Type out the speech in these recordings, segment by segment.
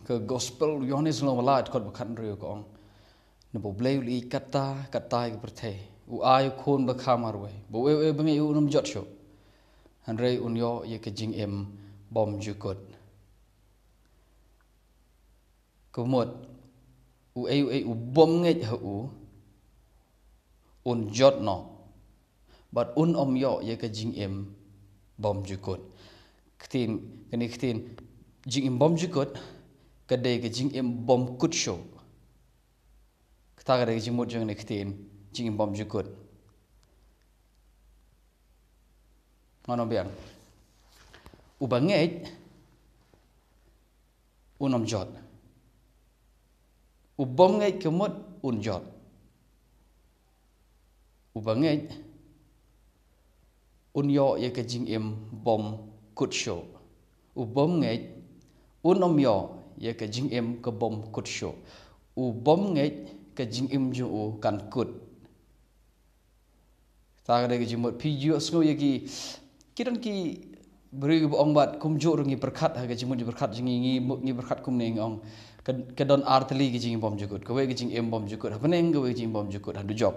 ke gospel yonis lo malat kot bakhan rio ko ong ne bo bleu li kata ke perthai u ai khon ba khamarwe bo we bangi u nom jot sho hanrei unyo ye ke jingim BYMJUKUT kumot u bom ngai hu un jot no but un om yo ye ke jingim BYMJUKUT ktin jingim BYMJUKUT kadai ke jingim BYMJUKUT show kta kadai jingmut jeng ne ktin jingim BYMJUKUT ngono biang ubanget unom jot ubom ngai kemut un jot ubanget un yo ye ke jingim BYMJUKUT show ubom ngai unom yo ye ke jingim ke BYMJUKUT show ubom ngai ke jingim ju kan kut ta ga ke jimot pi ju sngo ye ki kidan ki beri ong bat kum jo rungi berkat ha ke jimot berkat jingi ngi berkat kum ning ong ke don artli ke jingim BYMJUKUT ke we ke jingim BYMJUKUT ha beneng ke we jingim BYMJUKUT ha du job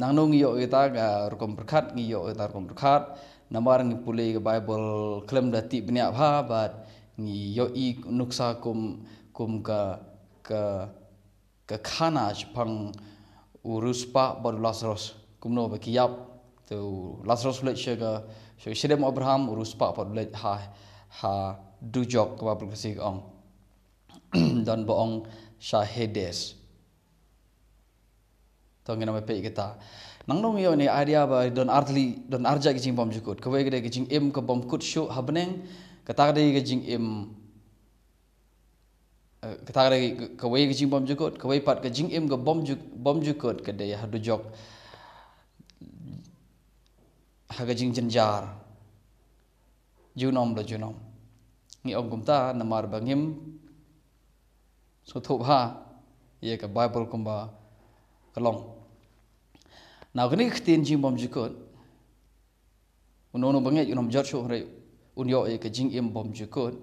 nang no ngi yo kita ga rukom berkat ngi yo kita rukom berkat namar ngi pulai ke Bible klaim dati benya bha bat ngi yo i nuksa kum ke khana pang urus pa bor Lazarus kumno ba kiyap tu Lazarus le shega shedem Abraham urus pa bor le ha du jok ba bersih ong dan boong shahedes tong ngena pe kita nang nong yo ni idea ba don arja ke jing BYMJUKUT ke we ke jing im ke BYMJUKUT show habneng kata ke jing im kata ke we ke jing BYMJUKUT ke we pat ke jing im ke BYMJUKUT ke de hadu jok ha ke jing jenjar junom ni ong kumta namar bangim so thop ha ye ke Bible kumba kalong now kini ktin jing BYMJUKUT unono banget unom jot show re unyo ye ke jing im BYMJUKUT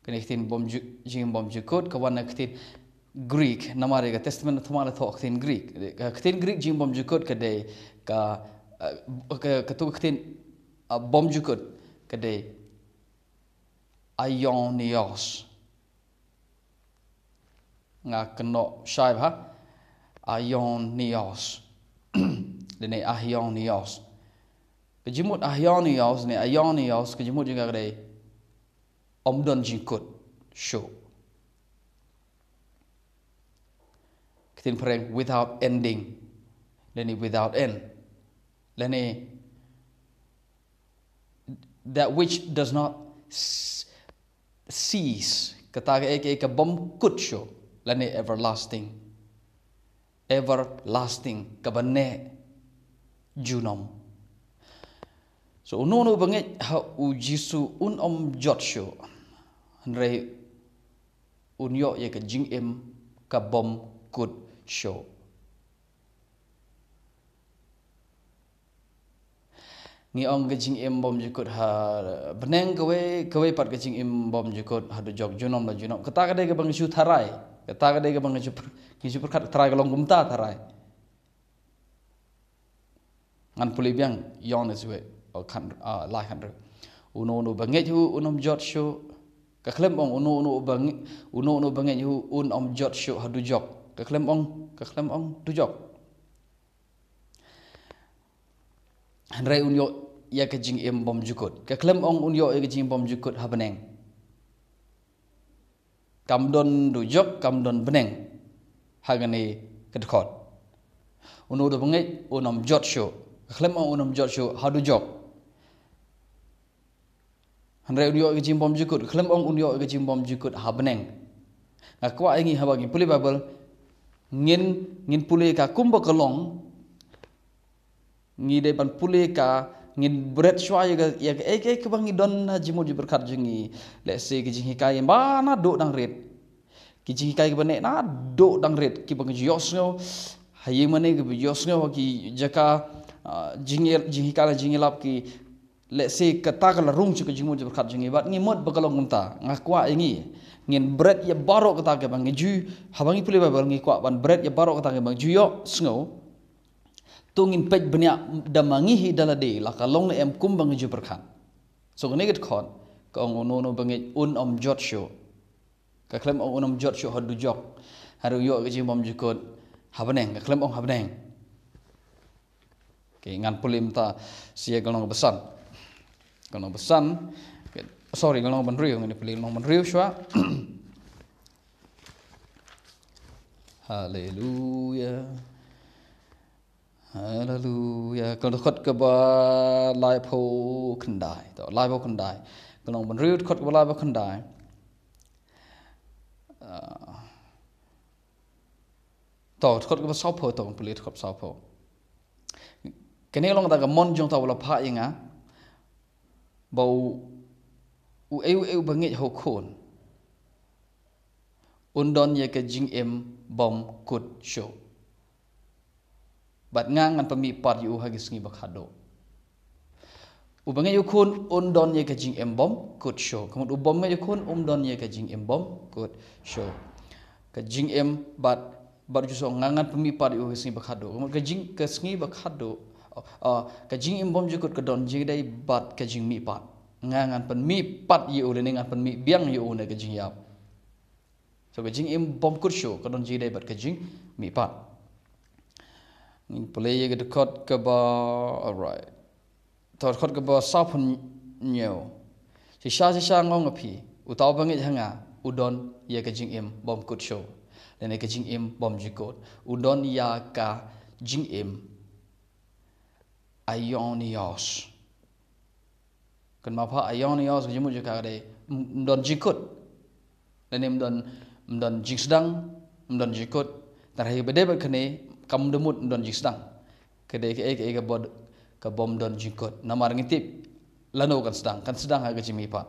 kini ktin jing BYMJUKUT kawan ktin Greek namare ke testament thumala thok ktin Greek jing BYMJUKUT kade ka tu ktin BYMJUKUT kade AIONIOS nga keno shai ha AIONIOS dene AIONIOS kejimut AIONIOS ne AIONIOS kejimut juga kade omdon jingkut show ketin pereng without ending dene without end dene that which does not cease kata ke BYMJUKUT show lane everlasting kabane junom so unono banget ha u jisu un om jot show andre unyo ye ke jingim ka BYMJUKUT show ni ong ke jingim BYMJUKUT ha beneng ke we pat ke jingim BYMJUKUT ha du jok junom la junom kata ke bang ju tharai kata ke bang ju perkat tharai kalong gumta tharai ngan puli biang yonis we o kan lai kan uno banget hu unom jot show ka klem ong uno banget hu un om jot show ha du jok ka klem ong du jok hanrai unyo ya ke jingim BYMJUKUT ka klem ong unyo ya ke jing BYMJUKUT ha beneng kamdon du jok kamdon beneng hagani kedkot uno do banget unom jot show klem ong unom jot show ha du jok hanrai unyo ke jing BYMJUKUT klem ong unyo ke jing BYMJUKUT ha beneng ngakwa ingi ha bagi puli Bible ngin puli ka kumba kalong ngi de ban puli ka ngin bread shwa ya ke bangi don jimu ji berkat jingi let's say ki jingi kai mana do dang red ki jingi kai bane na do dang red ki bangi yosno hayi mane ki yosno ki jaka jingi kala jingi lap ki let's say kata kalau rung cukup jingmu berkat jingi bat ngimut bakalong unta ngakwa ingi ngin bread ya barok kata ke bang ju habangi pulih babal ngi kwa ban bread ya barok kata ke bang ju yo sngo tungin pej banyak damangi hi dalade la kalong em kum bang ju berkat so ngeget khon ka ong no bang om jot show ka klem ong om jot show hadu jok haru yo ke jimbom jukut habaneng ka klem ong habaneng okay ngan pulim ta sia kalong besan kalong besan sorry kalong benriu ngani pulih kalong benriu shwa haleluya haleluya kalau khot ke ba lai pho khandai to lai pho khandai kalong benriu khot ke ba lai pho khandai to khot ke ba sau pho to pulih khot sau pho kene long ta ga mon jong ta wala pha yinga bau u bangit ho khon undon ye ke jingim bom kut show bat ngangan pemi pat yu hagis ngi bakhado u bangit yu khon undon ye ke jingim bom kut show kemun u bom ngi yu khon undon ye ke jingim bom kut show ke jingim bat ju so ngangan pemi pat yu hagis ngi bakhado kemun ke jing ke ngi bakhado ke jingim bom jukut ke don jing dai bat ke jing mi pat ngangan pen mi pat yu le ngan pen mi biang yu ne ke jing yap so ke jing im bom kut show ke don jing dai bat ke jing mi pat ni play ye ke dekot ke ba alright to khot ke ba sa phun nyo si sha ngong api utaw bangit hanga udon ye ke jing im bom kut show le ne ke jing im bom jukut udon ya ka jing im AIONIOS kenapa AIONIOS jemu juga ada mdon jikut dan mdon jing sedang mdon jikut tarhi bede bakne kam demut mdon jing sedang kede ke bod ke bom mdon jikut namar ngitip lano kan sedang aga jimi pa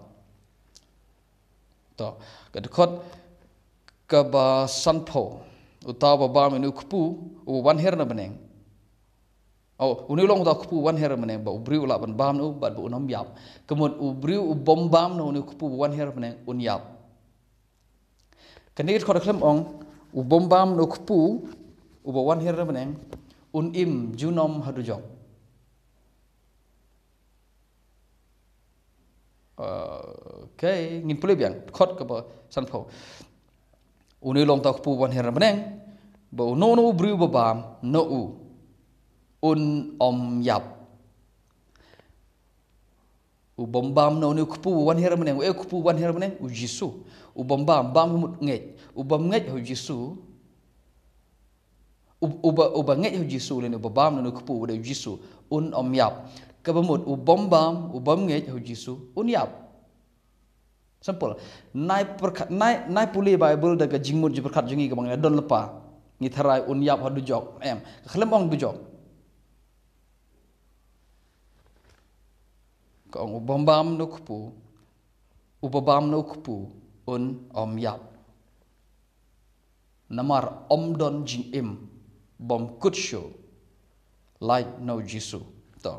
to kedekot ke ba sanpo utawa ba menu kupu wan her na beneng uni long ta kupu wan her meneng ba ubriu la ban bam nu bat bu unom yap kemud ubriu bom bam nu uni kupu wan her meneng un yap kanit khod klem ong u bom bam nu kupu u ba wan her meneng un im junom hadu jok okay ngin pule biang khod ka ba san pho uni long ta kupu wan her meneng ba no ubriu ba bam no u un om yap u bombam no ni kupu wan her meneng e kupu wan her meneng u jisu u bombam bam mut nget u bam nget ho jisu u ba nget ho jisu le ni bam no ni kupu de jisu un om yap ka bamut u bombam u bam nget ho jisu un yap simple nai puli bible daga jingmut ji berkat jingi ka bang don lepa ni tharai un yap hadu jok em khlem ong du jok kong ubambam no kupu ubabam no kupu un om yap namar om don jing im bom kut show like no jisu to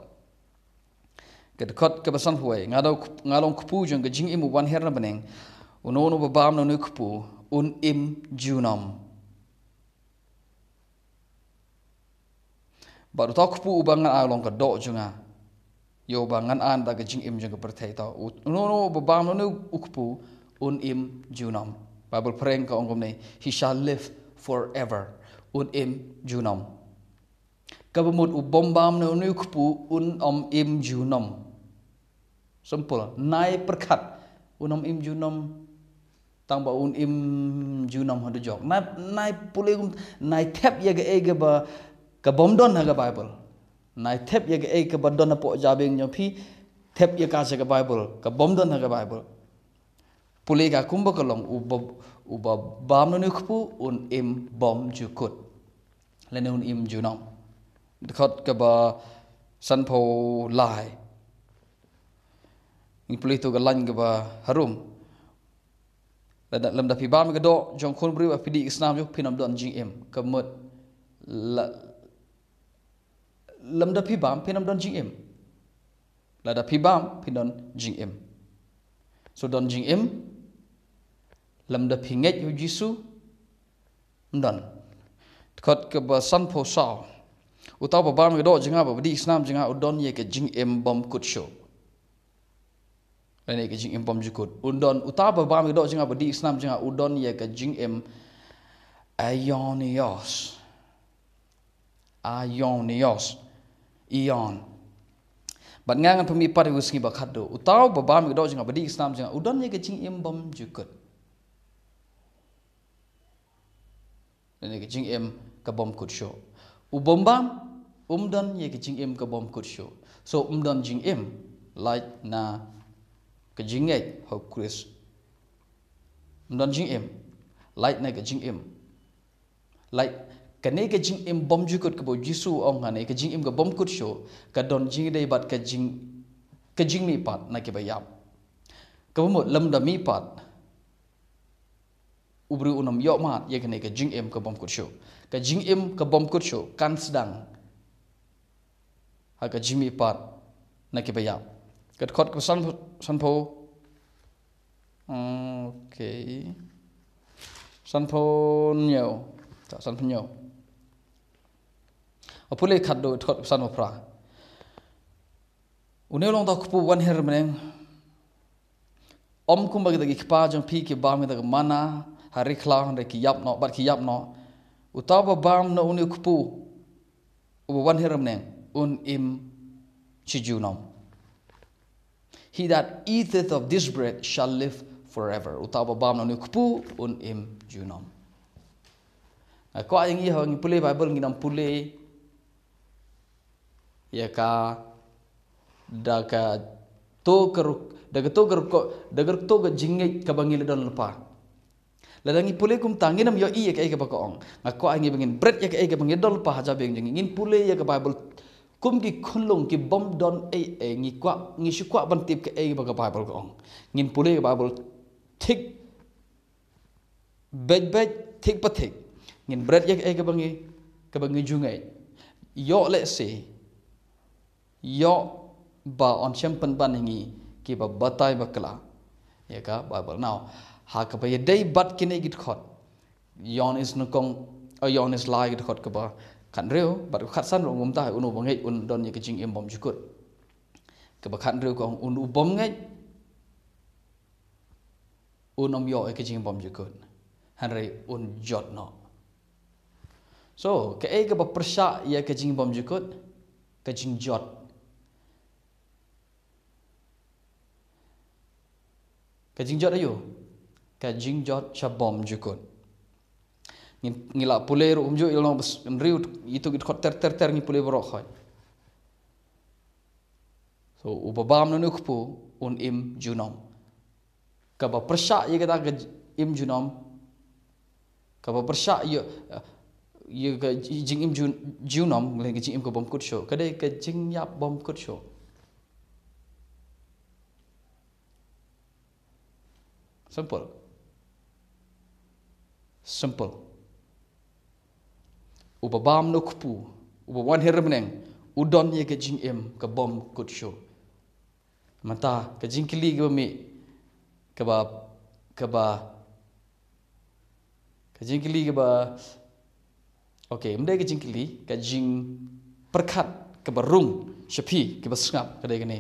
kedekot ke basan huai ngalong kupu jong ke jing im wan her na beneng uno babam no kupu un im junam baru ta kupu ubangan along ke do jonga yo bangan an da jing im jeng perthai ta no babam no ukpu un im junam bible praying ka ongom nei he shall live forever un im junam ka bamut u bombam no ukpu un im junam simple nai perkat un im junam tang ba un im junam hadu jok nai pulei nai tap ye ga ba ka bomdon ha ga bible nai tep ye ke ke badon po jabing nyopi tep ye ka se ke bible ka bomdon ha bible puli ka kumba kolong u bam no khpu un im bom jukut lene un im junam khot ka ba san pho lai ni puli to ga lan ga ba harum lam da pi bam ga do jong khun bri wa pidi islam jo pinam don jing im ka mut lam da pi bam pinam don jing im Lada pibam pindon jingim. So don jingim lam da pinget yu jisu don. Kot ke basan po sao. Utau babam ke do jenga ba di Islam jenga udon ye ke jingim bom kut show. Lani ke jingim bom jukut. Udon utau babam ke do jenga ba di Islam jenga udon ye ke jingim AIONIOS. AIONIOS. Ion. Bat ngangan pemipat yu singi bakat do. Utau babam ke do jenga ba di Islam jenga udon ye ke jingim bom jukut. Lani ke jingim ke bom kut show. Ubombam umdan ye ke jingim ke bom kut show. So umdan jingim like na ke jingai ho Chris. Umdan jingim like na ke jingim. Like kane ke jingim bom jukut ke bo Jisu ong hane ke jingim ke bom kut show ka don jing dei bat ke jing mi pat na ke bayap. Ke mo lam da mi pat ubru unam yok mat ye kane ke jingim ke bom kut show. Ke jingim ke bom kut show kan sedang ha ke jimi pat na ke bayap. Ke khot ke sanpo okay. Sanpo nyo. Tak sanpo nyo. Apule khat do khot sanpo pra. Une long ta kupu wan her meneng. Om kum bagi dagi kpa jong pi ke ba me dagi mana hari khla hande ki yap no bat ki yap no. Utaba bam no uni kupu ubu wan her meneng un im chijunom. He that eateth of this bread shall live forever. Utaba bam no uni kupu un im junom. Ko ayang iho ngi pule Bible ngi nam pule ya ka daga to keruk daga to keruk daga to ga jingai ka bangil don lepa. Ladangi pule kum tanginam yo i ya ka ba ko ong. Ngako ayang bangin bread ya ka bangil don lepa haja beng ngin pule ya ka Bible kum ki khunlong ki bom don ngi kwa ngi shi kwa ban tip ka ba ka Bible ko ong. Ngin pule ka Bible thik bej thik pa thik. Ngin bread ya ka bangi jungai. Yo let's say yo ba on champion ban ngi ki ba batai bakla ya ka Bible now ha ka ba ye dei bat kine git khot yon is no kong yon is lai git khot ka ba kan reu bat khat san ro ngum ta unu bangai un don ye ke jing im bom jukut ka ba kan reu ko un u bom ngai un om yo ke jing bom jukut han rei un jot no. So ke ka ba persya ye ke jing bom jukut ke jing jot. Kajing jot ayo, kajing jot shabom jukut. Ngila pule ru umjo ilong bes riu itu git khot ter ngi pule borok khoi. So ubabam nu kupu un im junom. Ka ba persya ye kata ke im junom. Ka ba persya ye ke jing im junom nglen ke jing im ko bom kut show. Kadai ke jing yap bom kut show. Simple. Ubabam no kupu, ubawan hermeneng, udon ye ke jing im ke bom kut show. Mata ke jing kili ke mi ke jing kili ke ba okay, mendai ke jing kili ke jing perkat ke barung sepi ke basngap kedai kene.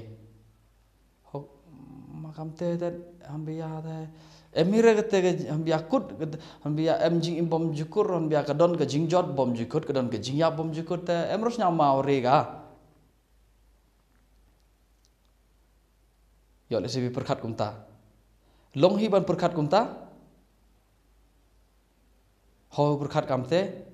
Makam te hambia te emire kete hambia kut hambia jing im bom jukur hambia kadon ke jing jot bom jukut kadon ke jing ya bom jukut te emros nya mau rega yo lesi perkat kumta long hiban perkat kumta ho perkat kamte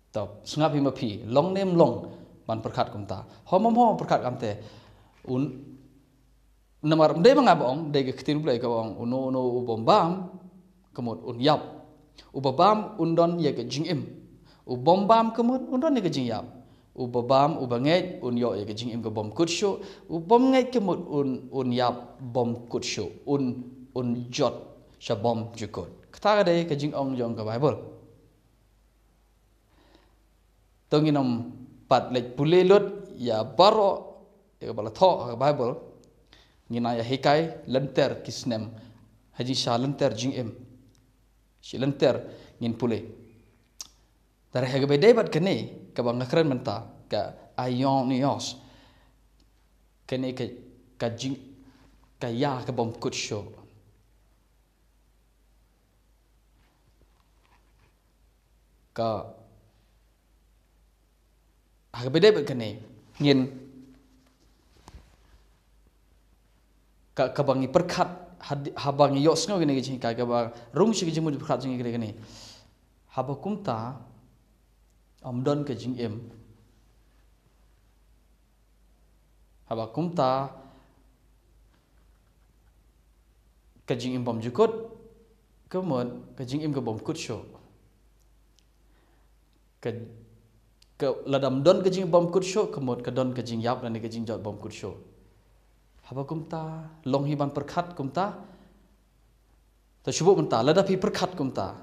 top sngap hima pi long nem long ban perkat kumta ho perkat kamte un namar mde mangabong de ke ketin blai ka ong uno ubombam kemut un yap ubabam undon ye ke jingim ubombam kemut undon ye ke jingyap ubabam ubanget un yo ye ke jingim ke bom kutsho ubom ngai kemut un yap bom kutsho un jot shabom jukut kata de ke jingong jong ka Bible Tonginom pat lek pulelut ya baro ya bala tho Bible ngina ya hikai lenter kisnem haji sha lenter jingim si lenter ngin pule dari haga bedebat kene ka bang keren menta ka AIONIOS kene ka jing ka ya ka bom kut show ka haga bedebat kene ngin ka bangi perkat habangi yos ngau gini gini ka bang rung si gini mudi perkat gini gini habakumta amdon ke jingim habakumta ke jingim bom jukut kemudian ke jingim ke bom kut show ke ladam don ke jingim bom kut show kemudian ke don ke jing yap dan ke jing jot bom kut show habakumta long hiban perkat kumta tersebut menta lada pi perkat kumta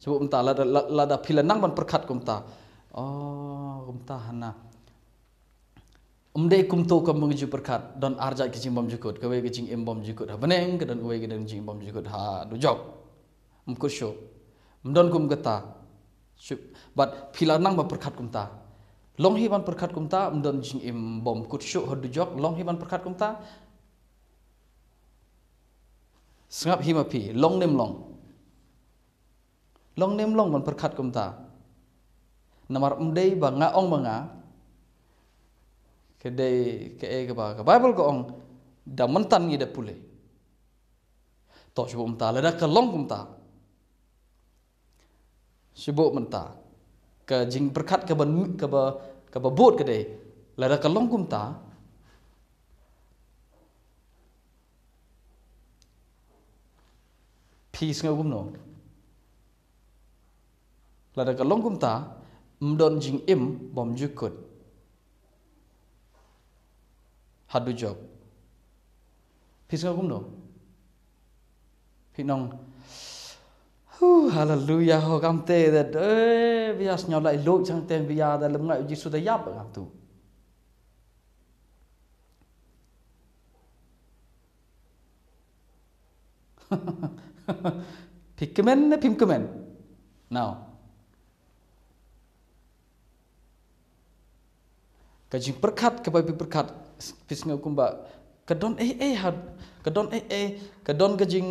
sebut menta lada pi lanang ban perkat kumta oh kumta hana umdai kumto kam menguju perkat don arjat ke jing bom jukut ke we ke jing bom jukut ha beneng ke don we ke don jing bom jukut ha du jok mkut syo mdon kum gata bat pi lanang ban perkat kumta long hiban perkat kumta mdon jing bom kut syo ha du jok long hiban perkat kumta sengap himapi long nem long ban perkat kumta namar umdai banga ong banga kedai ke ba ka Bible ko ong da mentan ngi da pule to sebut menta lada ka long kumta sebut menta ke jing perkat ke ban ke ba bot kedai lada ka long kumta peace ngau gumno lada ka long kumta mdon jing bom jukut hadu jok peace ngau gumno pinong hallelujah ho kamte that bias nyau lai lo chang ten bia da lam ngai jisu da yap ngam tu pim kemen now kajing perkat ke babi perkat pisnga kumba kadon had kadon kajing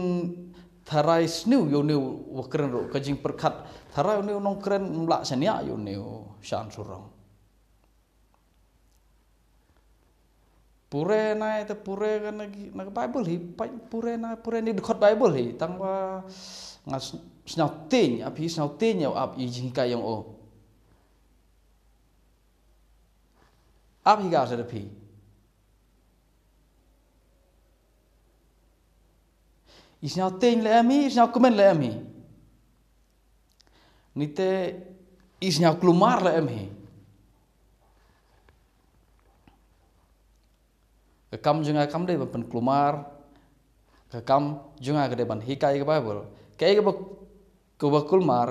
tharai snu yo new wakren ro kajing perkat tharai new nong kren mla sania yo new shan surang pure na te pure kan na Bible hi pure ni dekat Bible hi tangwa ngas snau tin api snau tin yo ap i jing kai yang o ap hi ga sa pi i snau tin le ami snau komen le ami ni te i snau klumar le ami kam junga kam de ban klumar kam junga ke de ban hikai ke Bible kai ke ba kulmar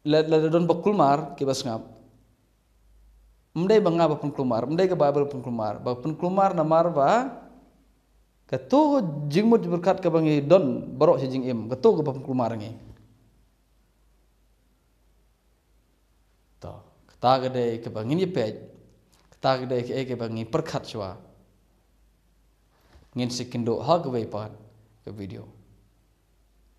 la don ba kulmar ke basngap mdai banga ba kulmar mdai ke Bible kulmar ba kulmar namar ba ke tu jingmut berkat ke bangi don barok si jingim ke tu ke ba kulmar ngi to kata ke de ke bangin ye pej tak dai ke bangi perkat chwa ngin sikindo ha ke pan ke video